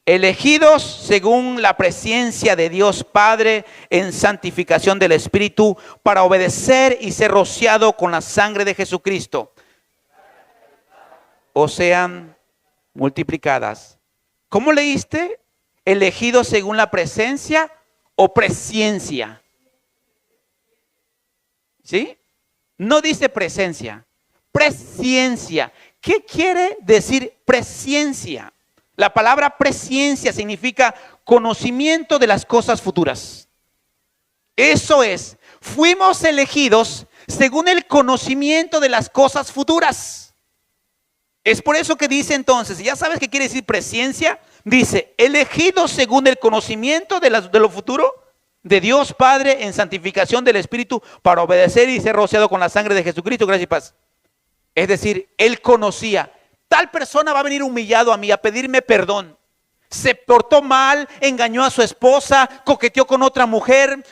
Elegidos según la presencia de Dios Padre en santificación del Espíritu para obedecer y ser rociado con la sangre de Jesucristo. O sean multiplicadas. ¿Cómo leíste? ¿Elegidos según la presencia o presciencia? ¿Sí? No dice presencia, presciencia. ¿Qué quiere decir presciencia? La palabra presciencia significa conocimiento de las cosas futuras. Eso es, fuimos elegidos según el conocimiento de las cosas futuras. Es por eso que dice entonces, ¿ya sabes qué quiere decir presciencia? Dice, elegidos según el conocimiento de lo futuro de Dios Padre en santificación del Espíritu para obedecer y ser rociado con la sangre de Jesucristo, gracia y paz. Es decir, Él conocía, tal persona va a venir humillado a mí a pedirme perdón. Se portó mal, engañó a su esposa, coqueteó con otra mujer,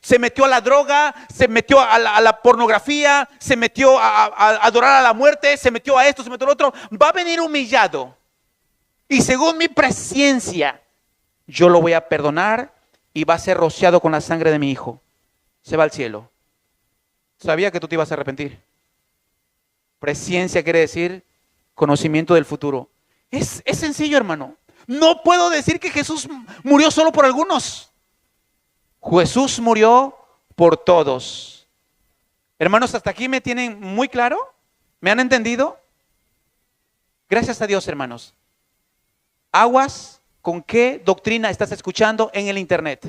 se metió a la droga, se metió a la pornografía, se metió a adorar a la muerte, se metió a esto, se metió a lo otro. Va a venir humillado. Y según mi presciencia, yo lo voy a perdonar y va a ser rociado con la sangre de mi hijo. Se va al cielo. Sabía que tú te ibas a arrepentir. Presciencia quiere decir conocimiento del futuro. Es sencillo, hermano. No puedo decir que Jesús murió solo por algunos. Jesús murió por todos. Hermanos, ¿hasta aquí me tienen muy claro? ¿Me han entendido? Gracias a Dios, hermanos. Aguas con qué doctrina estás escuchando en el internet.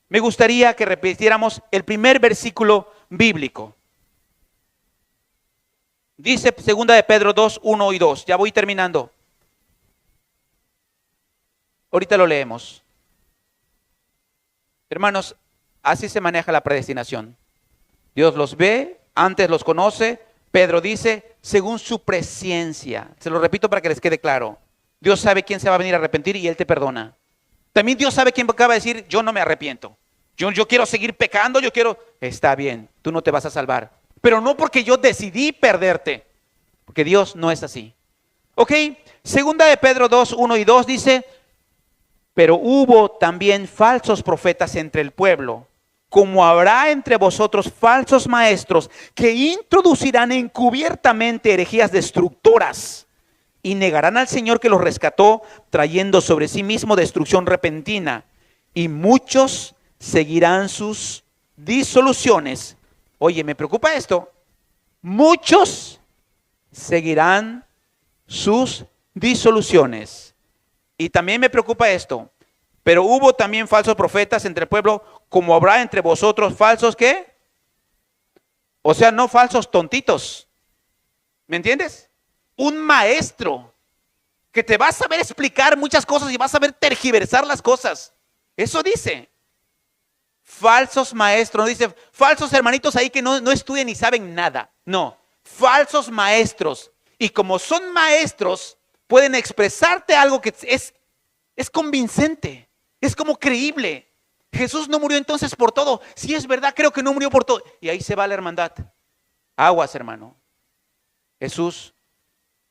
Me gustaría que repitiéramos el primer versículo bíblico. Dice 2 de Pedro 2, 1 y 2. Ya voy terminando. Ahorita lo leemos. Hermanos, así se maneja la predestinación. Dios los ve, antes los conoce. Pedro dice, según su presciencia. Se lo repito para que les quede claro. Dios sabe quién se va a venir a arrepentir y Él te perdona. También Dios sabe quién acaba de decir, yo no me arrepiento. Yo quiero seguir pecando, Está bien, tú no te vas a salvar. Pero no porque yo decidí perderte. Porque Dios no es así. Ok, 2 de Pedro 2, 1 y 2 dice, pero hubo también falsos profetas entre el pueblo, como habrá entre vosotros falsos maestros que introducirán encubiertamente herejías destructoras y negarán al Señor que los rescató, trayendo sobre sí mismo destrucción repentina. Y muchos seguirán sus disoluciones. Oye, me preocupa esto. Muchos seguirán sus disoluciones. Y también me preocupa esto. Pero hubo también falsos profetas entre el pueblo, como habrá entre vosotros falsos, ¿qué? O sea, no falsos tontitos. ¿Me entiendes? Un maestro que te va a saber explicar muchas cosas y va a saber tergiversar las cosas. Eso dice. falsos maestros. No dice falsos hermanitos ahí que no estudian ni saben nada. No, falsos maestros. Y como son maestros, pueden expresarte algo que es convincente, es como creíble. Jesús no murió entonces por todo. Si es verdad, creo que no murió por todo. Y ahí se va la hermandad. Aguas, hermano. Jesús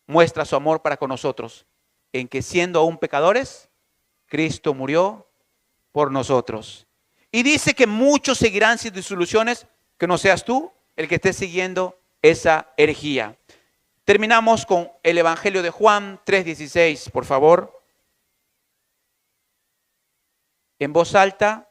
muestra su amor para con nosotros, en que siendo aún pecadores, Cristo murió por nosotros. Y dice que muchos seguirán sin disoluciones, que no seas tú el que esté siguiendo esa herejía. Terminamos con el Evangelio de Juan 3:16, por favor. En voz alta.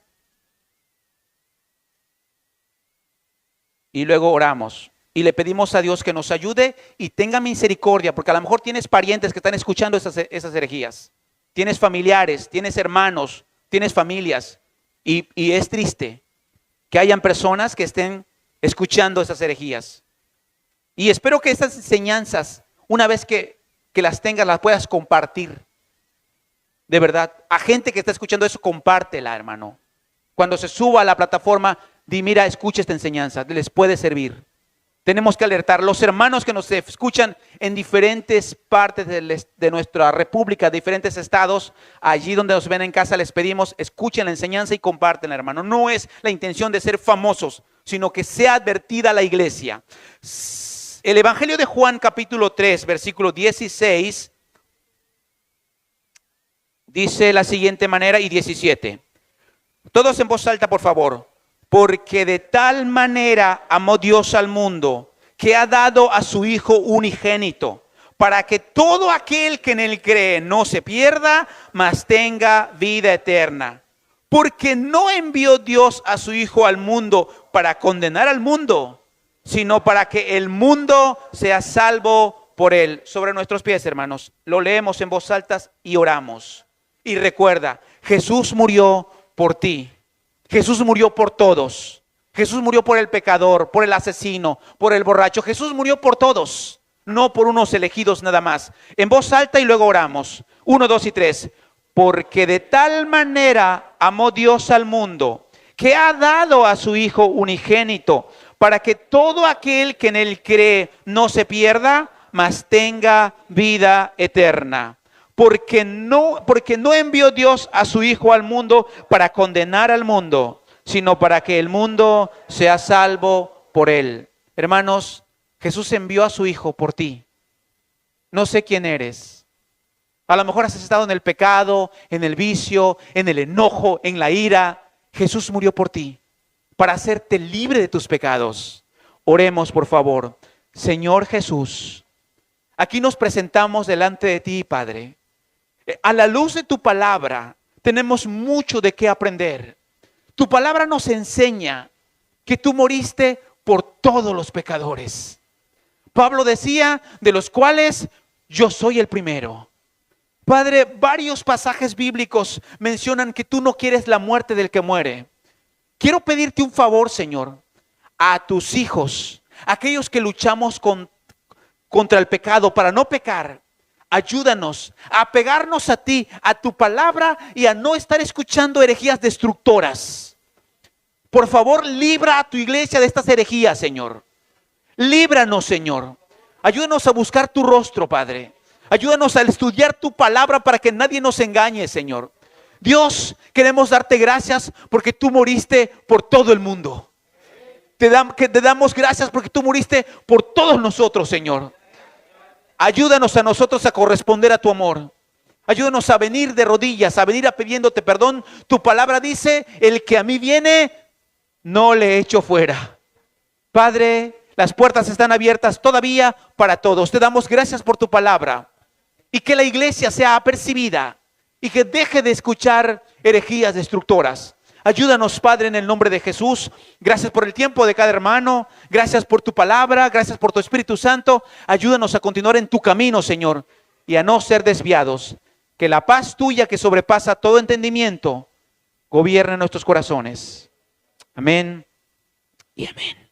Y luego oramos. Y le pedimos a Dios que nos ayude y tenga misericordia, porque a lo mejor tienes parientes que están escuchando esas herejías. Tienes familiares, tienes hermanos, tienes familias. Y es triste que hayan personas que estén escuchando esas herejías. Y espero que estas enseñanzas, una vez que las tengas, las puedas compartir. De verdad, a gente que está escuchando eso, compártela, hermano. Cuando se suba a la plataforma, di, mira, escucha esta enseñanza, les puede servir. Tenemos que alertar. Los hermanos que nos escuchan en diferentes partes de nuestra república, diferentes estados, allí donde nos ven en casa, les pedimos, escuchen la enseñanza y compártenla, hermano. No es la intención de ser famosos, sino que sea advertida la iglesia. El Evangelio de Juan, capítulo 3, versículo 16, dice la siguiente manera, y 17. Todos en voz alta, por favor. Porque de tal manera amó Dios al mundo, que ha dado a su Hijo unigénito, para que todo aquel que en él cree no se pierda, mas tenga vida eterna. Porque no envió Dios a su Hijo al mundo para condenar al mundo, sino para que el mundo sea salvo por él. Sobre nuestros pies, hermanos, lo leemos en voz alta y oramos. Y recuerda, Jesús murió por ti. Jesús murió por todos. Jesús murió por el pecador, por el asesino, por el borracho. Jesús murió por todos, no por unos elegidos nada más. En voz alta y luego oramos. 1, 2 y 3. Porque de tal manera amó Dios al mundo, que ha dado a su Hijo unigénito, para que todo aquel que en él cree no se pierda, mas tenga vida eterna. Porque no envió Dios a su Hijo al mundo para condenar al mundo, sino para que el mundo sea salvo por él. Hermanos, Jesús envió a su Hijo por ti. No sé quién eres. A lo mejor has estado en el pecado, en el vicio, en el enojo, en la ira. Jesús murió por ti, para hacerte libre de tus pecados. Oremos, por favor. Señor Jesús, aquí nos presentamos delante de ti, Padre. A la luz de tu palabra tenemos mucho de qué aprender. Tu palabra nos enseña que tú moriste por todos los pecadores. Pablo decía, de los cuales yo soy el primero. Padre, varios pasajes bíblicos mencionan que tú no quieres la muerte del que muere. Quiero pedirte un favor, Señor, a tus hijos, aquellos que luchamos contra el pecado para no pecar. Ayúdanos a apegarnos a ti, a tu palabra y a no estar escuchando herejías destructoras. Por favor, libra a tu iglesia de estas herejías, Señor. Líbranos, Señor. Ayúdanos a buscar tu rostro, Padre. Ayúdanos a estudiar tu palabra para que nadie nos engañe, Señor. Dios, queremos darte gracias porque tú moriste por todo el mundo. Te damos gracias porque tú moriste por todos nosotros, Señor. Ayúdanos a nosotros a corresponder a tu amor. Ayúdanos a venir de rodillas, a venir pidiéndote perdón. Tu palabra dice, el que a mí viene, no le echo fuera. Padre, las puertas están abiertas todavía para todos. Te damos gracias por tu palabra. Y que la iglesia sea apercibida y que deje de escuchar herejías destructoras. Ayúdanos, Padre, en el nombre de Jesús. Gracias por el tiempo de cada hermano. Gracias por tu palabra. Gracias por tu Espíritu Santo. Ayúdanos a continuar en tu camino, Señor, y a no ser desviados. Que la paz tuya, que sobrepasa todo entendimiento, gobierne nuestros corazones. Amén y amén.